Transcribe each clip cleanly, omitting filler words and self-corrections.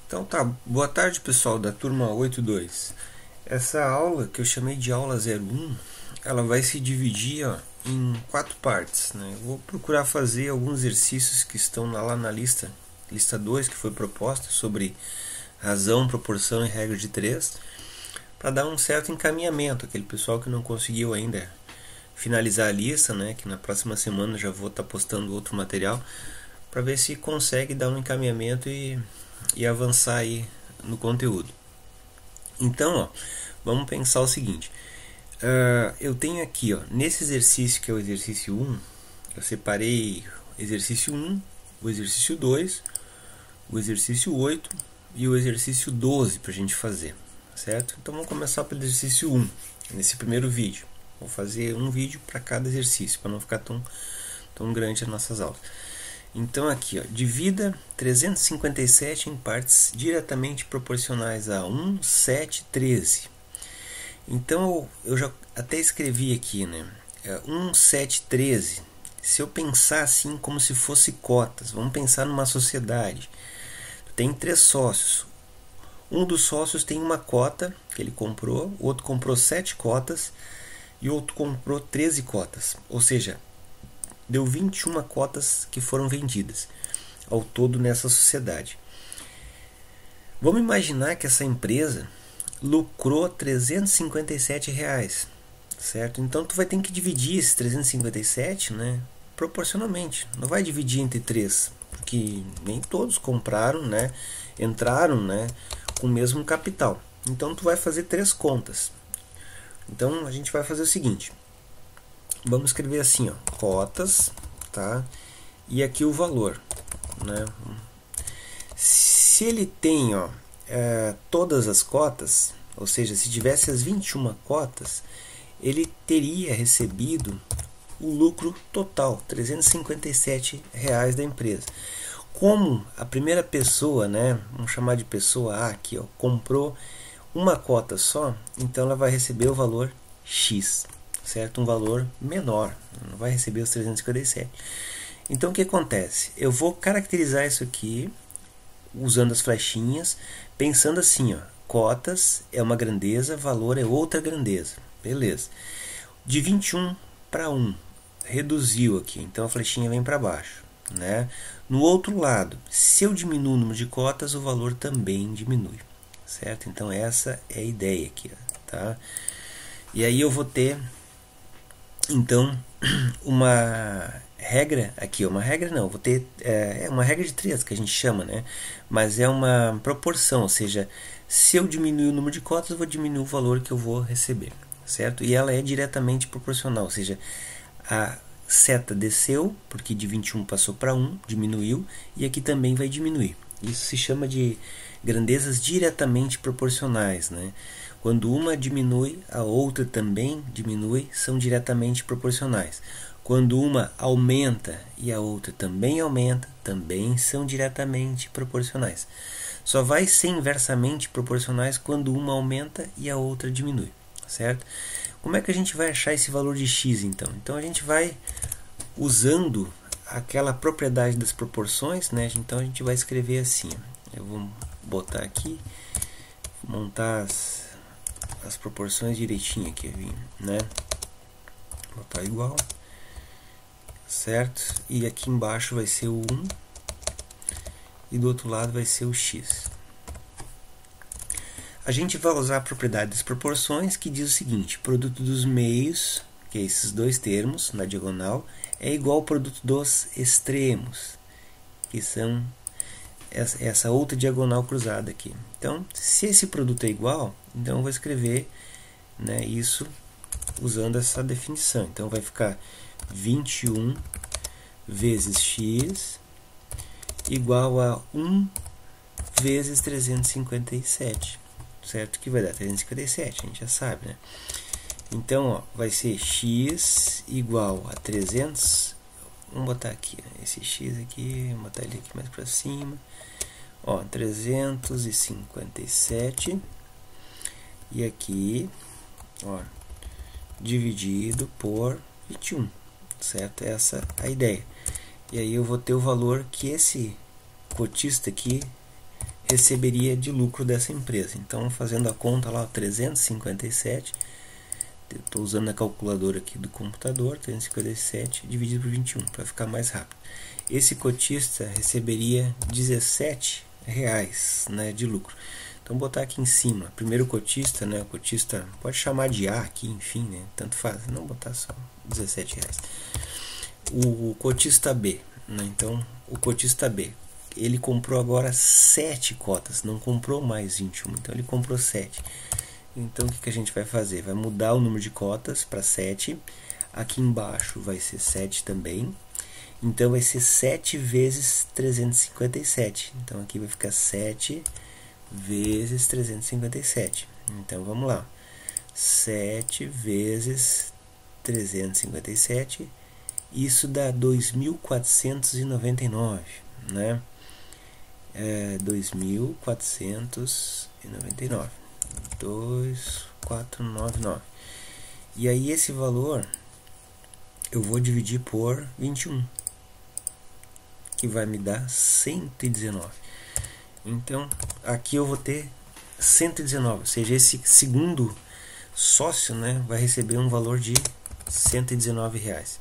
Então tá, boa tarde pessoal da turma 82. Essa aula que eu chamei de aula 01, ela vai se dividir em 4 partes, né? Eu vou procurar fazer alguns exercícios que estão lá na lista 2 que foi proposta sobre razão, proporção e regra de 3, para dar um certo encaminhamento, aquele pessoal que não conseguiu ainda finalizar a lista, né? Que na próxima semana já vou estar postando outro material, para ver se consegue dar um encaminhamento e avançar aí no conteúdo. Então, vamos pensar o seguinte. Eu tenho aqui, nesse exercício que é o exercício 1, eu separei o exercício 1, o exercício 2, o exercício 8 e o exercício 12 para a gente fazer, certo? Então vamos começar pelo exercício 1, nesse primeiro vídeo. Vou fazer um vídeo para cada exercício, para não ficar tão grande as nossas aulas. Então aqui, divida 357 em partes diretamente proporcionais a 1, 7, 13. Então eu já até escrevi aqui, né? 1, 7, 13. Se eu pensar assim como se fosse cotas, vamos pensar numa sociedade. Tem 3 sócios. Um dos sócios tem uma cota que ele comprou, o outro comprou 7 cotas e o outro comprou 13 cotas. Ou seja, deu 21 cotas que foram vendidas ao todo nessa sociedade. Vamos imaginar que essa empresa lucrou R$357, certo? Então tu vai ter que dividir esses 357, né, proporcionalmente. Não vai dividir entre 3, porque nem todos compraram, né, entraram, né, com o mesmo capital. Então tu vai fazer 3 contas. Então a gente vai fazer o seguinte. Vamos escrever assim, cotas, tá? E aqui o valor, né? Se ele tem, todas as cotas, ou seja, se tivesse as 21 cotas, ele teria recebido o lucro total, R$357 da empresa. Como a primeira pessoa, né? Vamos chamar de pessoa A aqui, comprou uma cota só, então ela vai receber o valor X. Certo? Um valor menor, não vai receber os 357. Então o que acontece? Eu vou caracterizar isso aqui usando as flechinhas, pensando assim, cotas é uma grandeza, valor é outra grandeza. Beleza. De 21 para 1, reduziu aqui, então a flechinha vem para baixo, né? No outro lado, se eu diminuo o número de cotas, o valor também diminui, certo? Então essa é a ideia aqui, tá? E aí eu vou ter então uma regra aqui, uma regra não, vou ter uma regra de 3 que a gente chama, né? Mas é uma proporção, ou seja, se eu diminuir o número de cotas, eu vou diminuir o valor que eu vou receber, certo? E ela é diretamente proporcional, ou seja, a seta desceu, porque de 21 passou para 1, diminuiu, e aqui também vai diminuir. Isso se chama de grandezas diretamente proporcionais, né? Quando uma diminui, a outra também diminui, são diretamente proporcionais. Quando uma aumenta e a outra também aumenta, também são diretamente proporcionais. Só vai ser inversamente proporcionais quando uma aumenta e a outra diminui, certo? Como é que a gente vai achar esse valor de x então? Então a gente vai usando aquela propriedade das proporções, né? Então a gente vai escrever assim. Eu vou botar aqui, montar as proporções direitinho aqui, né? Botar igual, certo? E aqui embaixo vai ser o 1 e do outro lado vai ser o x. A gente vai usar a propriedade das proporções, que diz o seguinte: produto dos meios, que é esses dois termos na diagonal, é igual ao produto dos extremos, que são essa outra diagonal cruzada aqui. Então, se esse produto é igual, então eu vou escrever, né, isso usando essa definição. Então vai ficar 21 vezes x igual a 1 vezes 357, certo? Que vai dar 357, a gente já sabe, né? Então, vai ser x igual a 300. Vamos botar aqui, esse x aqui, vamos botar ele aqui mais para cima. 357 e aqui, dividido por 21, certo? Essa é a ideia. E aí eu vou ter o valor que esse cotista aqui receberia de lucro dessa empresa. Então, fazendo a conta lá, 357, estou usando a calculadora aqui do computador, 357 dividido por 21, para ficar mais rápido. Esse cotista receberia R$17, né, de lucro. Então, vou botar aqui em cima, primeiro cotista, né, o cotista pode chamar de A aqui, enfim, né, tanto faz, não botar só R$17. O cotista B, né, então, o cotista B, ele comprou agora 7 cotas, não comprou mais 21, então ele comprou 7. Então o que a gente vai fazer? Vai mudar o número de cotas para 7, aqui embaixo vai ser 7 também, então vai ser 7 vezes 357, então aqui vai ficar 7 vezes 357, então vamos lá, 7 vezes 357, isso dá 2.499, né? 2.499, 2.499, e aí esse valor eu vou dividir por 21, que vai me dar 119. Então aqui eu vou ter 119, ou seja, esse segundo sócio, né, vai receber um valor de R$119.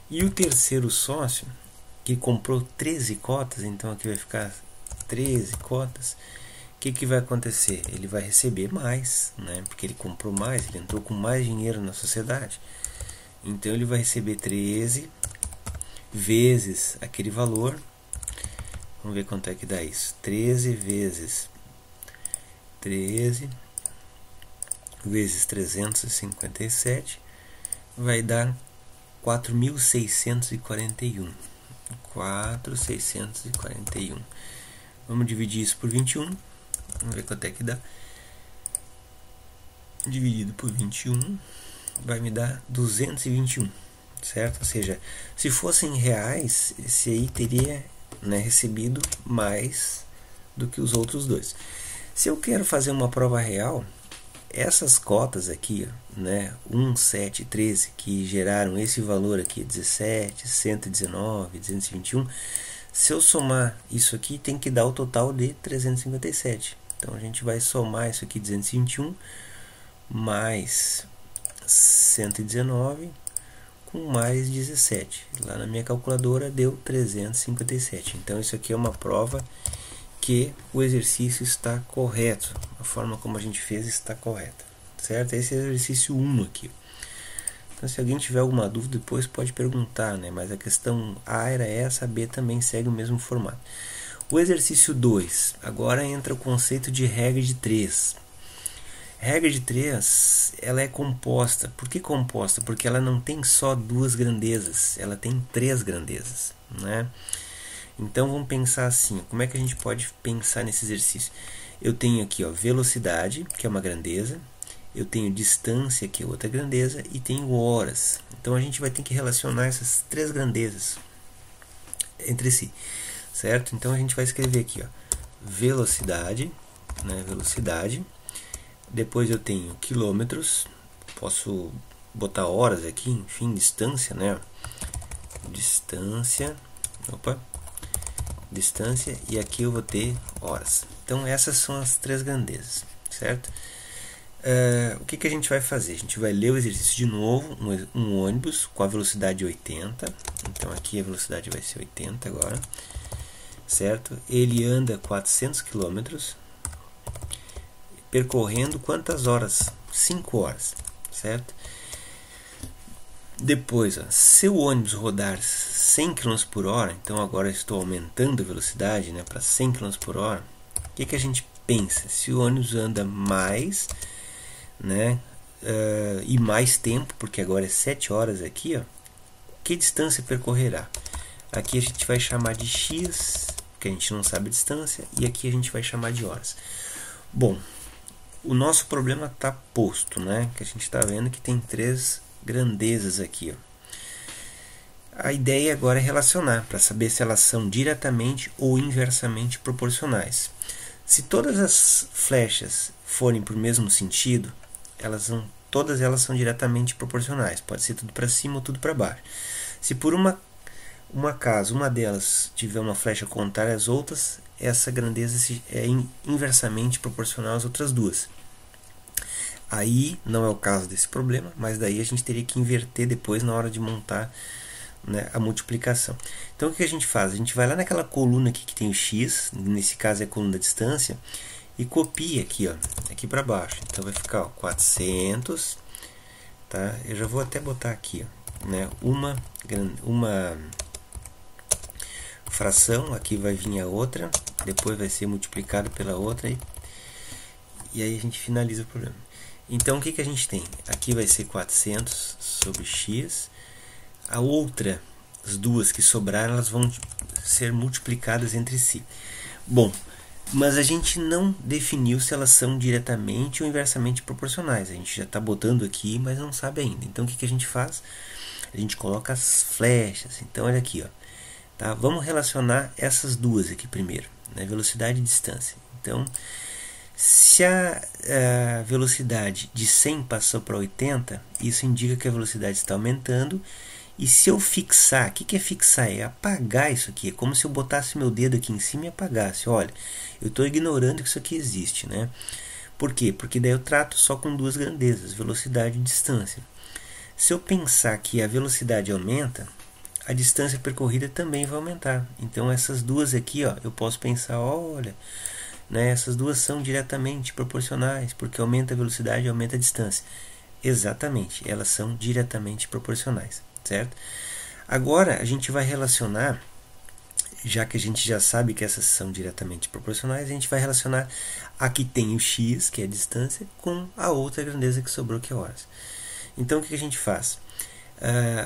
E o terceiro sócio, que comprou 13 cotas, então aqui vai ficar 13 cotas, o que vai acontecer? Ele vai receber mais, né? Porque ele comprou mais, ele entrou com mais dinheiro na sociedade. Então ele vai receber 13 vezes aquele valor. Vamos ver quanto é que dá isso. 13 vezes 357 vai dar 4.641. 4.641. Vamos dividir isso por 21. Vamos ver quanto é que dá. Dividido por 21 vai me dar 221, certo? Ou seja, se fossem reais, esse aí teria, né, recebido mais do que os outros dois. Se eu quero fazer uma prova real, essas cotas aqui, né, 1, 7, 13, que geraram esse valor aqui, 17, 119, 221, se eu somar isso aqui, tem que dar o total de 357. Então a gente vai somar isso aqui, 221 mais 119 com mais 17. Lá na minha calculadora deu 357. Então isso aqui é uma prova que o exercício está correto. A forma como a gente fez está correta, certo? Esse é o exercício 1 aqui. Então, se alguém tiver alguma dúvida, depois pode perguntar, né? Mas a questão A era essa, a B também segue o mesmo formato. O exercício 2, agora entra o conceito de regra de 3. Regra de 3, ela é composta. Por que composta? Porque ela não tem só 2 grandezas, ela tem 3 grandezas, né? Então vamos pensar assim, como é que a gente pode pensar nesse exercício? Eu tenho aqui, ó, velocidade, que é uma grandeza, eu tenho distância, que é outra grandeza, e tenho horas. Então a gente vai ter que relacionar essas 3 grandezas entre si, certo? Então a gente vai escrever aqui, ó, velocidade, né, velocidade. Depois eu tenho quilômetros, posso botar horas aqui, enfim, distância, né? Distância, distância, e aqui eu vou ter horas. Então essas são as 3 grandezas, certo? O que a gente vai fazer? A gente vai ler o exercício de novo, um ônibus com a velocidade 80, então aqui a velocidade vai ser 80 agora, certo? Ele anda 400 km, percorrendo quantas horas? 5 horas, certo? Depois, ó, se o ônibus rodar 100 km por hora, então agora estou aumentando a velocidade, né, para 100 km por hora, o que a gente pensa? Se o ônibus anda mais, né, e mais tempo, porque agora é 7 horas aqui, ó, que distância percorrerá? Aqui a gente vai chamar de x, que a gente não sabe a distância, e aqui a gente vai chamar de horas. Bom, o nosso problema está posto, né, que a gente está vendo que tem 3 grandezas aqui, ó. A ideia agora é relacionar, para saber se elas são diretamente ou inversamente proporcionais. Se todas as flechas forem para o mesmo sentido, todas elas são diretamente proporcionais. Pode ser tudo para cima ou tudo para baixo. Se por uma Caso uma delas tiver uma flecha contrária às outras, essa grandeza é inversamente proporcional às outras duas. Aí não é o caso desse problema, mas daí a gente teria que inverter depois na hora de montar, né, a multiplicação. Então o que a gente faz? A gente vai lá naquela coluna aqui que tem o x, nesse caso é a coluna da distância, e copia aqui, ó, aqui para baixo. Então vai ficar, ó, 400, tá? Eu já vou até botar aqui, ó, né, uma fração, aqui vai vir a outra, depois vai ser multiplicado pela outra, e aí a gente finaliza o problema. Então o que a gente tem? Aqui vai ser 400 sobre x, a outra, as duas que sobraram, elas vão ser multiplicadas entre si. Bom, mas a gente não definiu se elas são diretamente ou inversamente proporcionais. A gente já está botando aqui, mas não sabe ainda. Então o que a gente faz? A gente coloca as flechas. Então olha aqui, ó, tá? Vamos relacionar essas duas aqui primeiro, né? Velocidade e distância. Então, se a velocidade de 100 passou para 80, isso indica que a velocidade está aumentando. E se eu fixar, o que é fixar? É apagar isso aqui. É como se eu botasse meu dedo aqui em cima e apagasse. Olha, eu estou ignorando que isso aqui existe, né? Por quê? Porque daí eu trato só com duas grandezas, velocidade e distância. Se eu pensar que a velocidade aumenta, a distância percorrida também vai aumentar. Então essas duas aqui, ó, eu posso pensar, olha, né, essas duas são diretamente proporcionais, porque aumenta a velocidade e aumenta a distância. Exatamente, elas são diretamente proporcionais, certo? Agora a gente vai relacionar, já que a gente já sabe que essas são diretamente proporcionais, a gente vai relacionar a que tem o x, que é a distância, com a outra grandeza que sobrou, que é horas. Então o que a gente faz?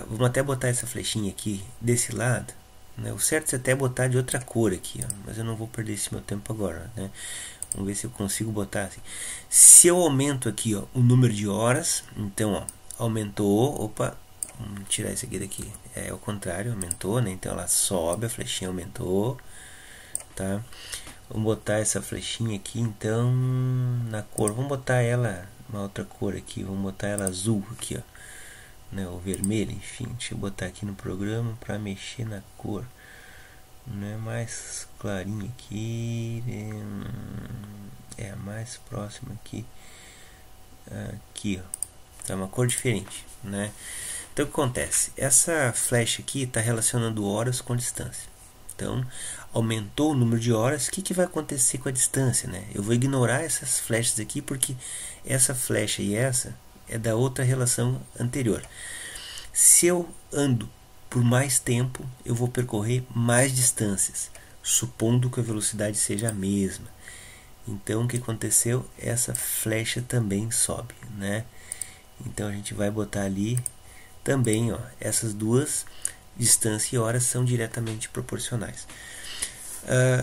Vamos até botar essa flechinha aqui desse lado, né? O certo é até botar de outra cor aqui, ó, mas eu não vou perder esse meu tempo agora, né? Vamos ver se eu consigo botar assim. Se eu aumento aqui, ó, o número de horas, então, ó, aumentou, opa, vamos tirar isso aqui daqui, é o contrário, aumentou, né? Então ela sobe, a flechinha aumentou, tá? Vamos botar essa flechinha aqui, então, na cor, vamos botar ela, uma outra cor aqui, vamos botar ela azul aqui, ó, né, o vermelho, enfim, deixa eu botar aqui no programa para mexer na cor, né, mais clarinho aqui, é mais próximo aqui, aqui, ó, tá uma cor diferente, né? Então o que acontece? Essa flecha aqui está relacionando horas com distância. Então aumentou o número de horas, o que vai acontecer com a distância, né? Eu vou ignorar essas flechas aqui porque essa flecha e essa é da outra relação anterior. Se eu ando por mais tempo, eu vou percorrer mais distâncias, supondo que a velocidade seja a mesma. Então o que aconteceu? Essa flecha também sobe, né? Então a gente vai botar ali também, ó, essas duas, distância e horas, são diretamente proporcionais.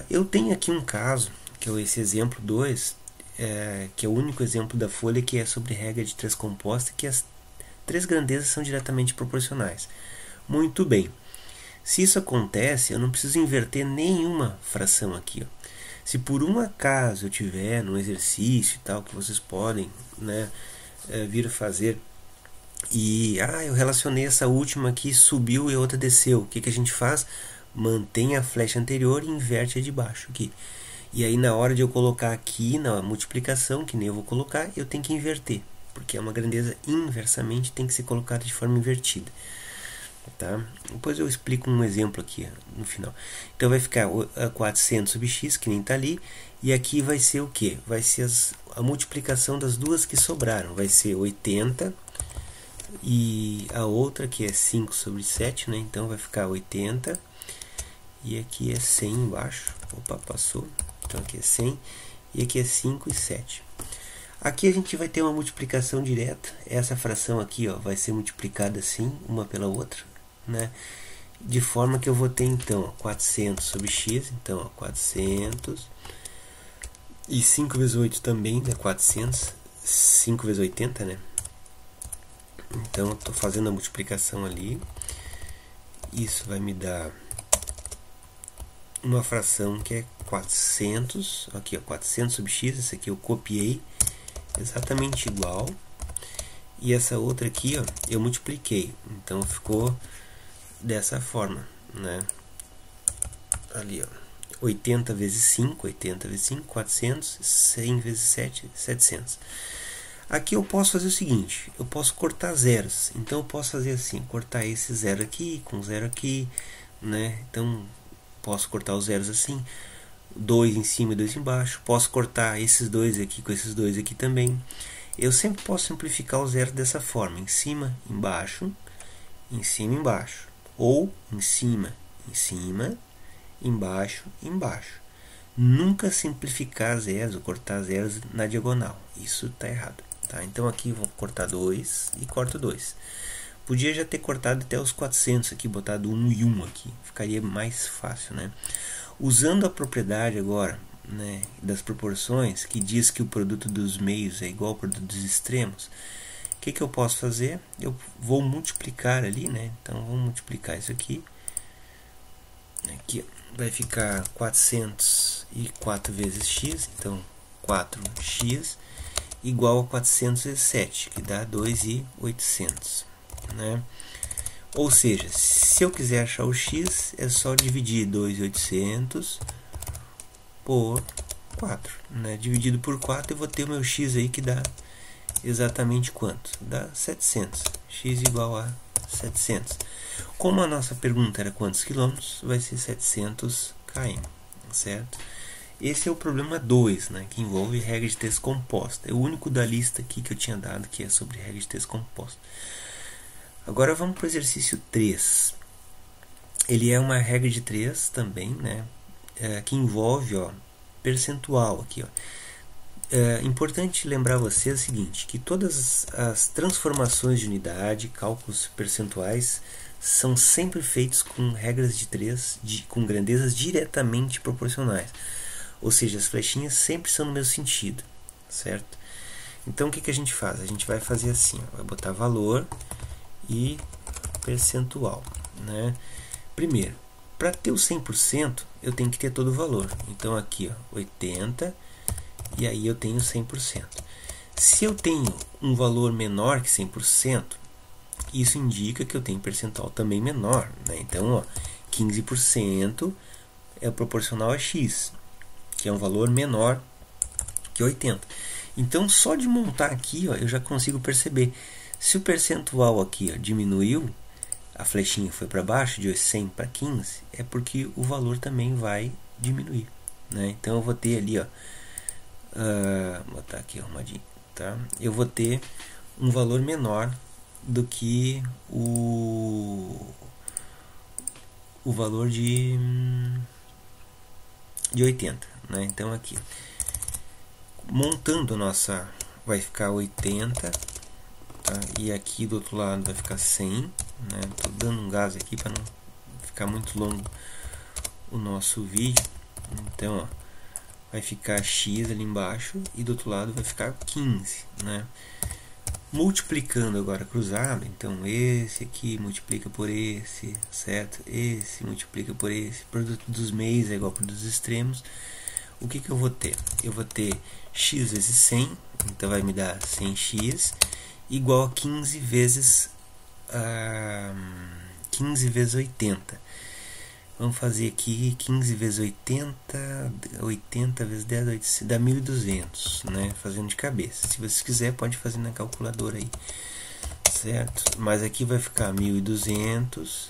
Eu tenho aqui um caso, que é esse exemplo 2, que é o único exemplo da folha que é sobre regra de três composta, que as três grandezas são diretamente proporcionais. Muito bem. Se isso acontece, eu não preciso inverter nenhuma fração aqui, ó. Se por um acaso eu tiver num exercício e tal, que vocês podem, né, vir a fazer, e eu relacionei essa última aqui, subiu e a outra desceu, o que a gente faz? Mantém a flecha anterior e inverte a de baixo aqui. E aí na hora de eu colocar aqui na multiplicação, que nem eu vou colocar, eu tenho que inverter, porque é uma grandeza inversamente, tem que ser colocada de forma invertida, tá? Depois eu explico um exemplo aqui no final. Então vai ficar 400 sobre x, que nem está ali, e aqui vai ser o que? Vai ser a multiplicação das duas que sobraram, vai ser 80, e a outra que é 5 sobre 7, né? Então vai ficar 80, e aqui é 100 embaixo, opa, passou, então aqui é 100, e aqui é 5 e 7. Aqui a gente vai ter uma multiplicação direta, essa fração aqui, ó, vai ser multiplicada assim, uma pela outra, né? De forma que eu vou ter então, ó, 400 sobre x, então, ó, 400, e 5 vezes 8 também dá 400, 5 vezes 80, né? Então eu estou fazendo a multiplicação ali, isso vai me dar uma fração que é 400, aqui ó, 400 sobre x, essa aqui eu copiei, exatamente igual, e essa outra aqui ó, eu multipliquei, então ficou dessa forma, né? Ali, ó, 80 vezes 5, 80 vezes 5, 400, 100 vezes 7, 700. Aqui eu posso fazer o seguinte, eu posso cortar zeros, então eu posso fazer assim, cortar esse zero aqui, com zero aqui, né? Então posso cortar os zeros assim, 2 em cima e 2 embaixo, posso cortar esses dois aqui com esses dois aqui também. Eu sempre posso simplificar o zero dessa forma, em cima, embaixo, ou em cima, embaixo, embaixo. Nunca simplificar zeros ou cortar zeros na diagonal, isso está errado. Tá? Então aqui vou cortar 2 e corto 2. Podia já ter cortado até os 400 aqui, botado 1 e 1 aqui, ficaria mais fácil, né? Usando a propriedade agora, né, das proporções, que diz que o produto dos meios é igual ao produto dos extremos, o que eu posso fazer? Eu vou multiplicar ali, né? Então vamos multiplicar isso aqui. Aqui vai ficar 404 vezes x, então 4x igual a 400 vezes 7, que dá 2.800, né? Ou seja, se eu quiser achar o x, é só dividir 2.800 por 4, né? Dividido por 4 eu vou ter o meu x aí, que dá exatamente quanto? Dá 700, x igual a 700. Como a nossa pergunta era quantos quilômetros, vai ser 700 km, certo? Esse é o problema 2, né, que envolve regra de texto composta. É o único da lista aqui que eu tinha dado que é sobre regra de texto composta. Agora vamos para o exercício 3. Ele é uma regra de 3 também, né, que envolve, ó, percentual aqui, ó. É importante lembrar você o seguinte, que todas as transformações de unidade, cálculos percentuais, são sempre feitos com regras de 3, com grandezas diretamente proporcionais. Ou seja, as flechinhas sempre são no mesmo sentido, certo? Então o que a gente faz? A gente vai fazer assim, ó, vai botar valor e percentual, né? Primeiro, para ter o 100%, eu tenho que ter todo o valor. Então aqui, ó, 80, e aí eu tenho 100%. Se eu tenho um valor menor que 100%, isso indica que eu tenho percentual também menor, né? Então, ó, 15% é proporcional a x, que é um valor menor que 80. Então, só de montar aqui, ó, eu já consigo perceber. Se o percentual aqui, ó, diminuiu, a flechinha foi para baixo, de 100 para 15, é porque o valor também vai diminuir, né? Então, eu vou ter ali, ó, vou botar aqui arrumadinho, tá? Eu vou ter um valor menor do que o valor de 80, né? Então aqui, montando nossa, vai ficar 80, tá? E aqui do outro lado vai ficar 100, né? Tô dando um gás aqui para não ficar muito longo o nosso vídeo. Então, ó, vai ficar x ali embaixo e do outro lado vai ficar 15, né? Multiplicando agora cruzado, então esse aqui multiplica por esse, certo? Esse multiplica por esse, produto dos meios é igual ao produto dos extremos. O que eu vou ter? Eu vou ter x vezes 100, então vai me dar 100x, igual a 15 vezes 80. Vamos fazer aqui 15 vezes 80, 80 vezes 10, 800, dá 1.200, né? Fazendo de cabeça. Se você quiser, pode fazer na calculadora aí, certo? Mas aqui vai ficar 1.200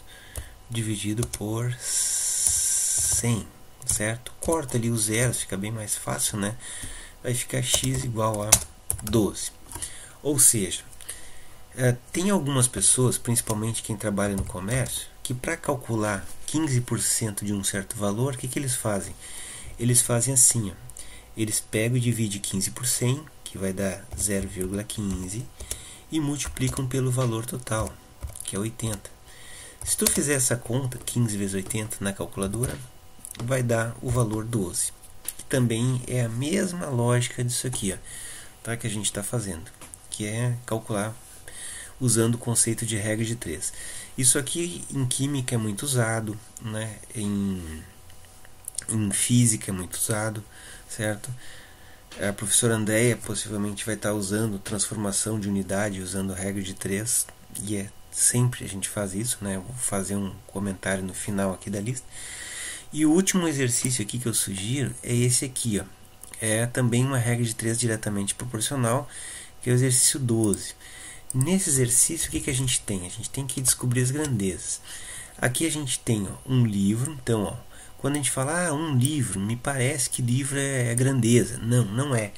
dividido por 100, certo? Corta ali os zeros, fica bem mais fácil, né? Vai ficar x igual a 12. Ou seja, tem algumas pessoas, principalmente quem trabalha no comércio, que para calcular 15% de um certo valor, o que eles fazem? Eles fazem assim, ó. Eles pegam e dividem 15 por 100, que vai dar 0,15, e multiplicam pelo valor total, que é 80. Se tu fizer essa conta, 15 vezes 80 na calculadora, vai dar o valor 12. Que também é a mesma lógica disso aqui, ó, tá? Que a gente está fazendo, que é calcular usando o conceito de regra de 3. Isso aqui em química é muito usado, né? Em física é muito usado, certo? A professora Andréia possivelmente vai estar usando transformação de unidade usando a regra de 3, e é sempre a gente faz isso, né? Vou fazer um comentário no final aqui da lista. E o último exercício aqui que eu sugiro é esse aqui, ó. É também uma regra de 3 diretamente proporcional, que é o exercício 12. Nesse exercício, o que a gente tem? A gente tem que descobrir as grandezas. Aqui a gente tem, ó, um livro. Então, ó, quando a gente fala um livro, me parece que livro é grandeza. Não, não é.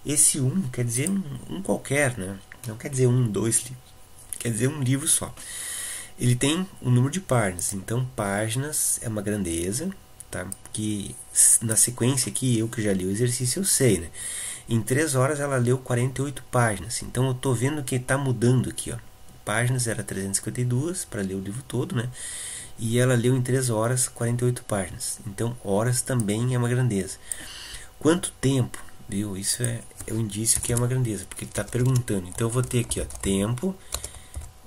Esse quer dizer um qualquer, né? Não quer dizer 2 livros. Quer dizer um livro só. Ele tem um número de páginas. Então, páginas é uma grandeza, tá? Porque na sequência aqui, eu que já li o exercício, eu sei, né? Em 3 horas ela leu 48 páginas. Então eu estou vendo que está mudando aqui, ó. Páginas era 352 para ler o livro todo, né? E ela leu em 3 horas 48 páginas. Então horas também é uma grandeza. Quanto tempo? Viu? Isso é um indício que é uma grandeza, porque ele está perguntando. Então eu vou ter aqui, ó, tempo,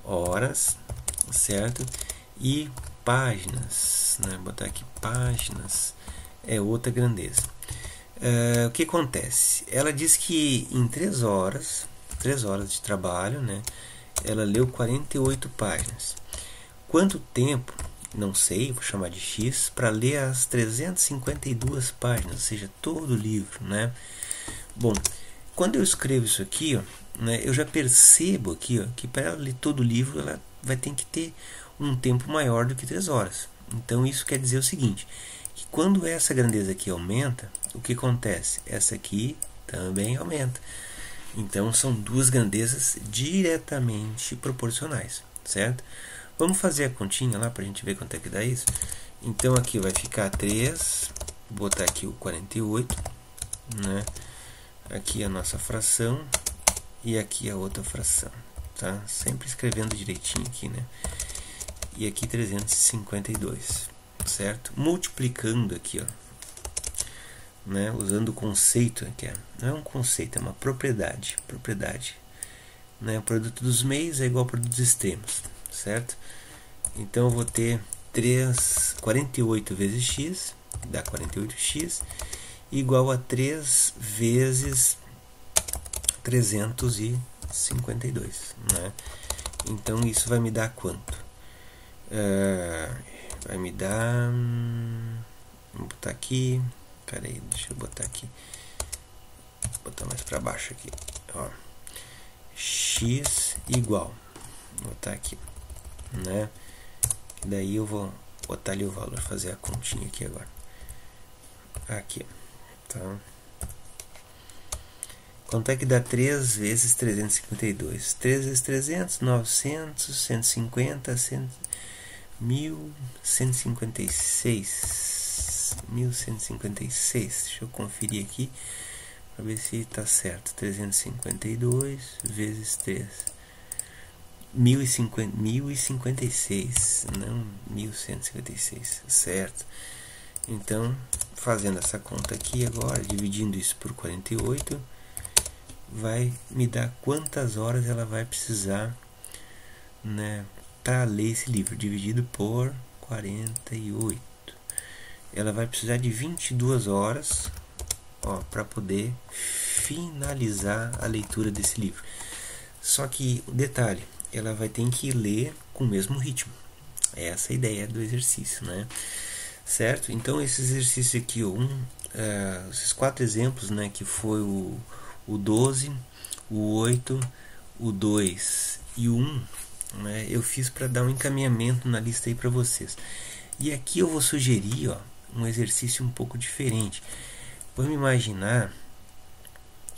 horas, certo? E páginas, né? Vou botar aqui páginas é outra grandeza. O que acontece? Ela diz que em 3 horas de trabalho, né, ela leu 48 páginas. Quanto tempo? Não sei, vou chamar de X, para ler as 352 páginas, ou seja, todo o livro, né? Bom, quando eu escrevo isso aqui, ó, né, eu já percebo aqui, ó, que para ela ler todo o livro, ela vai ter que ter um tempo maior do que 3 horas. Então isso quer dizer o seguinte, que quando essa grandeza aqui aumenta, o que acontece? Essa aqui também aumenta. Então são duas grandezas diretamente proporcionais, certo? Vamos fazer a continha lá para a gente ver quanto é que dá isso. Então aqui vai ficar 3, vou botar aqui o 48, né? Aqui a nossa fração e aqui a outra fração, tá? Sempre escrevendo direitinho aqui, né? E aqui 352, certo? Multiplicando aqui, ó, né? Usando o conceito aqui, não é um conceito, é uma propriedade, né? O produto dos meios é igual ao produto dos extremos, certo? Então eu vou ter 48 vezes x, dá 48x, igual a 3 vezes 352, né? Então isso vai me dar quanto? Vai me dar, vou botar aqui, peraí, deixa eu botar aqui, vou botar mais para baixo aqui, ó, x igual, vou botar aqui, né? Daí eu vou botar ali o valor, fazer a continha aqui agora, aqui, tá? Quanto é que dá 3 vezes 352? 3 vezes 300, 900, 150, 1156. 1156. Deixa eu conferir aqui para ver se está certo. 352 vezes 3. 1056, não 1156, certo? Então, fazendo essa conta aqui agora, dividindo isso por 48, vai me dar quantas horas ela vai precisar, né, para ler esse livro, dividido por 48. Ela vai precisar de 22 horas, para poder finalizar a leitura desse livro. Só que o detalhe, ela vai ter que ler com o mesmo ritmo. Essa é a ideia do exercício, né? Certo? Então esse exercício aqui, esses 4 exemplos, né, que foi o 12, o 8, o 2 e o 1, né, eu fiz para dar um encaminhamento na lista aí para vocês. E aqui eu vou sugerir, um exercício um pouco diferente. Vamos imaginar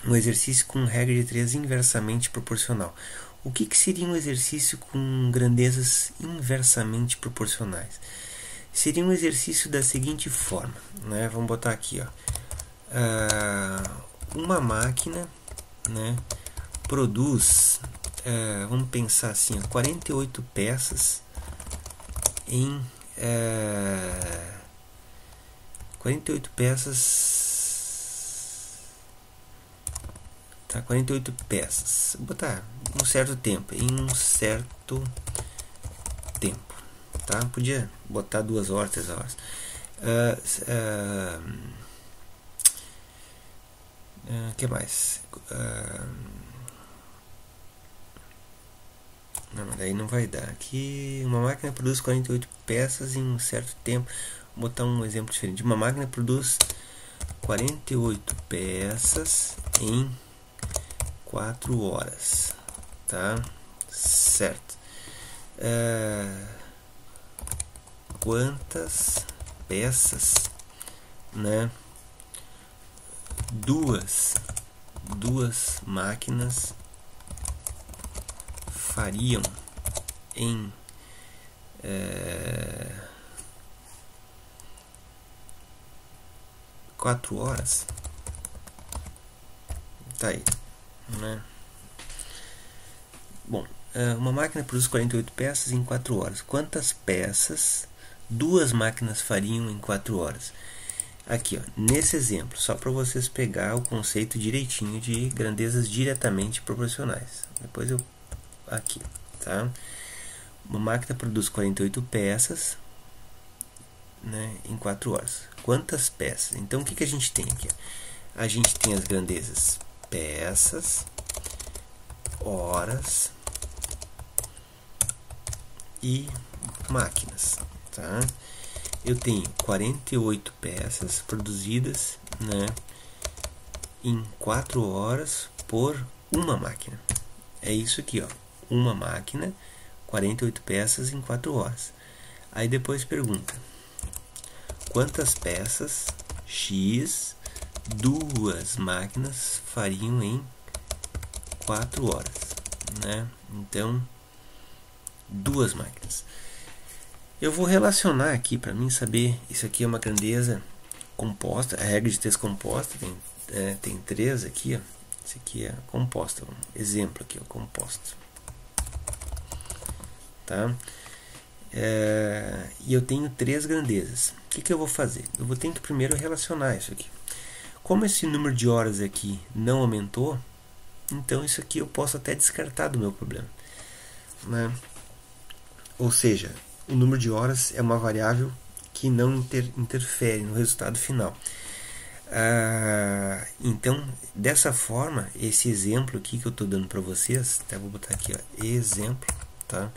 um exercício com regra de 3 inversamente proporcional. O que seria um exercício com grandezas inversamente proporcionais? Seria um exercício da seguinte forma, né? Vamos botar aqui, uma máquina, né, produz, vamos pensar assim, 48 peças em 48 peças, tá? 48 peças, vou botar um certo tempo, em um certo tempo, tá? Podia botar 2 horas, 3 horas. Que mais? Não, mas daí não vai dar. Aqui uma máquina produz 48 peças em um certo tempo. Vou botar um exemplo diferente. Uma máquina produz 48 peças em 4 horas. Tá? Certo. Quantas peças, né? Duas máquinas fariam em 4 horas. Tá aí, né? Bom, uma máquina produz 48 peças em 4 horas. Quantas peças duas máquinas fariam em 4 horas? Aqui, ó, nesse exemplo, só para vocês pegar o conceito direitinho de grandezas diretamente proporcionais. Depois eu aqui, tá? Uma máquina produz 48 peças, né, em 4 horas. Quantas peças? Então o que a gente tem aqui? A gente tem as grandezas peças, horas e máquinas, tá? Eu tenho 48 peças produzidas, né, em 4 horas por uma máquina. É isso aqui, ó. Uma máquina, 48 peças em 4 horas. Aí depois pergunta: quantas peças X duas máquinas fariam em 4 horas, né? Então, duas máquinas. Eu vou relacionar aqui para mim saber. Isso aqui é uma grandeza composta, a regra de texto composta tem 3 aqui, ó. Isso aqui é composta, exemplo aqui, ó, composta, tá? E eu tenho 3 grandezas. O que eu vou fazer? Eu vou ter que primeiro relacionar isso aqui. Como esse número de horas aqui não aumentou, então isso aqui eu posso até descartar do meu problema, né? Ou seja, o número de horas é uma variável que não interfere no resultado final. Então, dessa forma, esse exemplo aqui que eu estou dando para vocês, vou botar aqui, ó, exemplo, tá?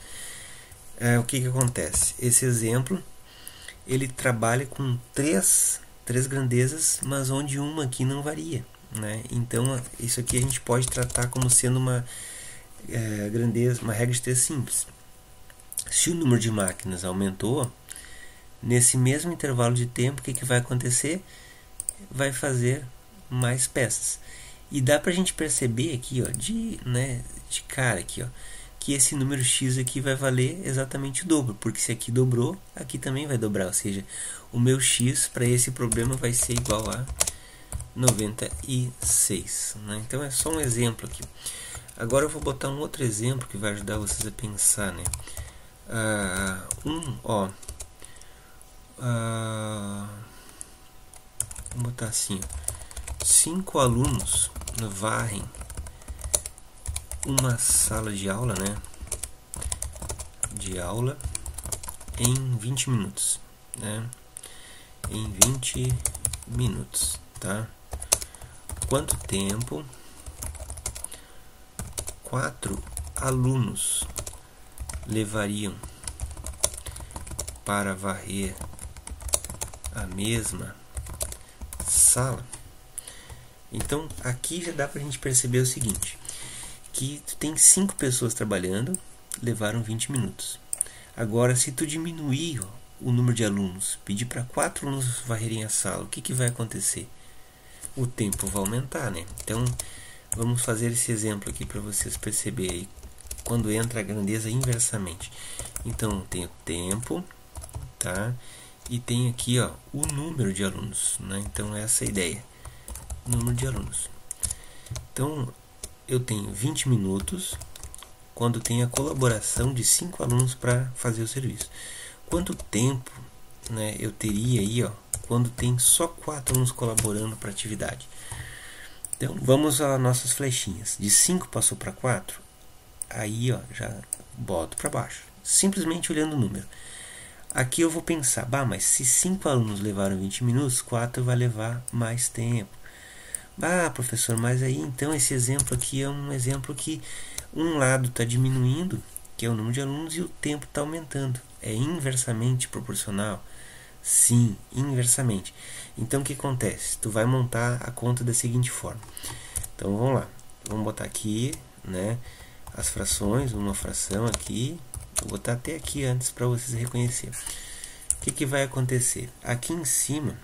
O que acontece? Esse exemplo ele trabalha com três grandezas, mas onde uma aqui não varia, né? Então, isso aqui a gente pode tratar como sendo uma grandeza, uma regra de três simples. Se o número de máquinas aumentou, nesse mesmo intervalo de tempo, o que vai acontecer? Vai fazer mais peças. E dá pra gente perceber aqui, ó, de cara aqui, ó, que esse número x aqui vai valer exatamente o dobro, porque se aqui dobrou, aqui também vai dobrar, ou seja, o meu x para esse problema vai ser igual a 96, né? Então é só um exemplo aqui. Agora eu vou botar um outro exemplo que vai ajudar vocês a pensar, né? Vamos botar assim, 5 alunos varrem uma sala de aula, né? De aula em 20 minutos, né? Em 20 minutos, tá? Quanto tempo 4 alunos levariam para varrer a mesma sala? Então aqui já dá pra gente perceber o seguinte, que tu tem 5 pessoas trabalhando, levaram 20 minutos. Agora, se tu diminuir o número de alunos, pedir para 4 alunos varrerem a sala, o que vai acontecer? O tempo vai aumentar, né? Então, vamos fazer esse exemplo aqui para vocês perceberem quando entra a grandeza inversamente. Então, tem o tempo, tá? E tem aqui, ó, o número de alunos, né? Então, essa é a ideia. Número de alunos. Então, eu tenho 20 minutos quando tem a colaboração de 5 alunos para fazer o serviço. Quanto tempo, né, eu teria aí, ó, quando tem só 4 alunos colaborando para a atividade? Então, vamos às nossas flechinhas. De 5 passou para 4, aí, ó, já boto para baixo. Simplesmente olhando o número. Aqui eu vou pensar, mas se 5 alunos levaram 20 minutos, 4 vai levar mais tempo. Professor, mas aí então esse exemplo aqui é um exemplo que um lado está diminuindo que é o número de alunos, e o tempo está aumentando. É inversamente proporcional? Sim, inversamente. Então o que acontece? Tu vai montar a conta da seguinte forma. Então vamos lá. Vamos botar aqui, né, as frações, uma fração aqui. Vou botar até aqui antes para vocês reconhecerem. O que vai acontecer? Aqui em cima,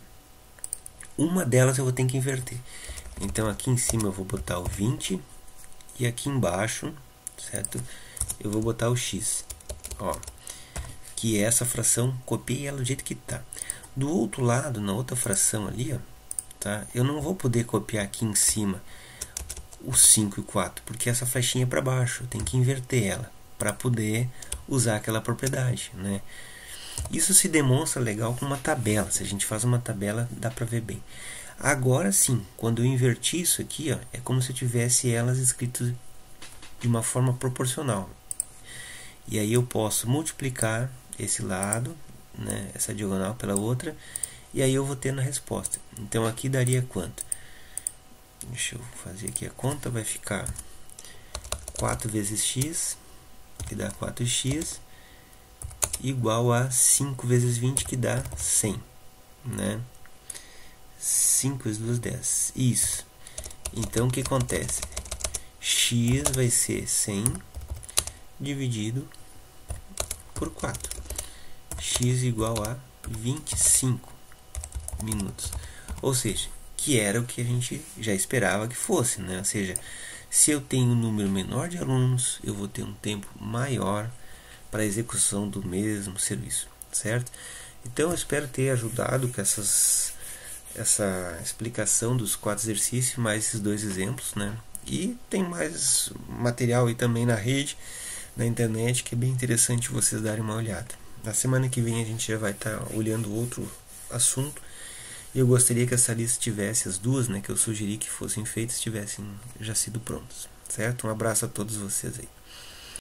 uma delas eu vou ter que inverter. Então aqui em cima eu vou botar o 20 e aqui embaixo, certo? Eu vou botar o x, ó, que é essa fração, copiei ela do jeito que está. Do outro lado, na outra fração ali, ó, tá? Eu não vou poder copiar aqui em cima o 5 e 4, porque essa flechinha é para baixo, eu tenho que inverter ela para poder usar aquela propriedade, né? Isso se demonstra legal com uma tabela. Se a gente faz uma tabela, dá para ver bem. Agora sim, quando eu inverti isso aqui, ó, é como se eu tivesse elas escritas de uma forma proporcional. E aí eu posso multiplicar esse lado, né, essa diagonal pela outra, e aí eu vou ter na resposta. Então aqui daria quanto? Deixa eu fazer aqui a conta, vai ficar 4 vezes x, que dá 4x, igual a 5 vezes 20, que dá 100, né? 5 vezes 2, 10. Isso. Então o que acontece? X vai ser 100 dividido por 4. X igual a 25 minutos. Ou seja, que era o que a gente já esperava que fosse, né? Ou seja, se eu tenho um número menor de alunos, eu vou ter um tempo maior para a execução do mesmo serviço, certo? Então eu espero ter ajudado com essa explicação dos 4 exercícios, mais esses 2 exemplos, né? E tem mais material aí também na rede, na internet, que é bem interessante vocês darem uma olhada. Na semana que vem a gente já vai estar olhando outro assunto, e eu gostaria que essa lista tivesse, as duas, né, que eu sugeri que fossem feitas, tivessem já sido prontas, certo? Um abraço a todos vocês aí.